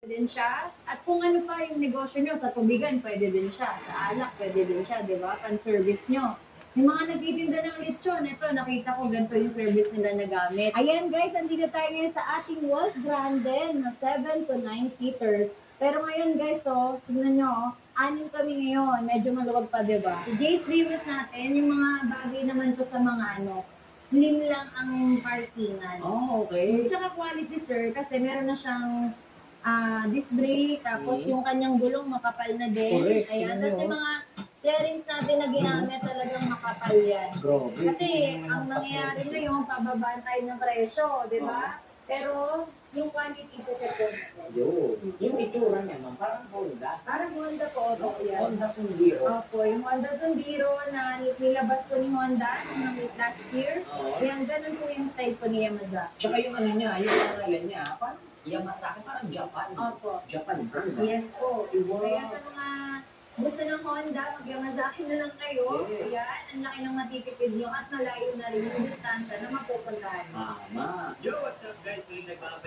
din siya. At kung ano pa yung negosyo nyo, sa tubigan, pwede din siya. Sa alak, pwede din siya, di ba? Pan-service nyo. Yung mga nagtitinda ng lechon, ito, nakita ko ganito yung service nila na gamit. Ayan guys, andito tayo ngayon sa ating Wolf Grande na 7 to 9 seaters. Pero ngayon guys, tingnan nyo, 6 kami ngayon. Medyo maluwag pa, di ba? Si Jay Primus natin, yung mga bagay naman to sa mga slim lang ang parkingan. Oh, okay. Tsaka quality sir, kasi meron na siyang disc brake, tapos yung kanyang gulong makapal na din. Correct. Ayan, Yun tapos yung yun. mga bearings natin na ginamit talagang makapal yan. Grabe. Kasi ang nangyayari ngayon, pababaan tayo ng presyo, di ba? Pero yung quality po check po natin. Yung itsura niya, ma'am, parang Honda. Parang Honda po, opo yan. Honda Sundiro. Opo, yung Honda Sundiro na nilabas po ni Honda ng last year. Oo. Ayan, ganun po yung type po ni Yamaha. Tsaka yung ano niya, yung pangalan niya, parang Yamazaki, parang Japan. Opo. Japan brand. Yes po. Wow. Kaya sa mga gusto ng Honda, mag-Yamazaki na lang kayo. Yes. Ayan, ang laki ng matitipid nyo at malayo na rin yung distansya na mapupuntahan. Tama. Yo, what's up guys? Muling nagbabalik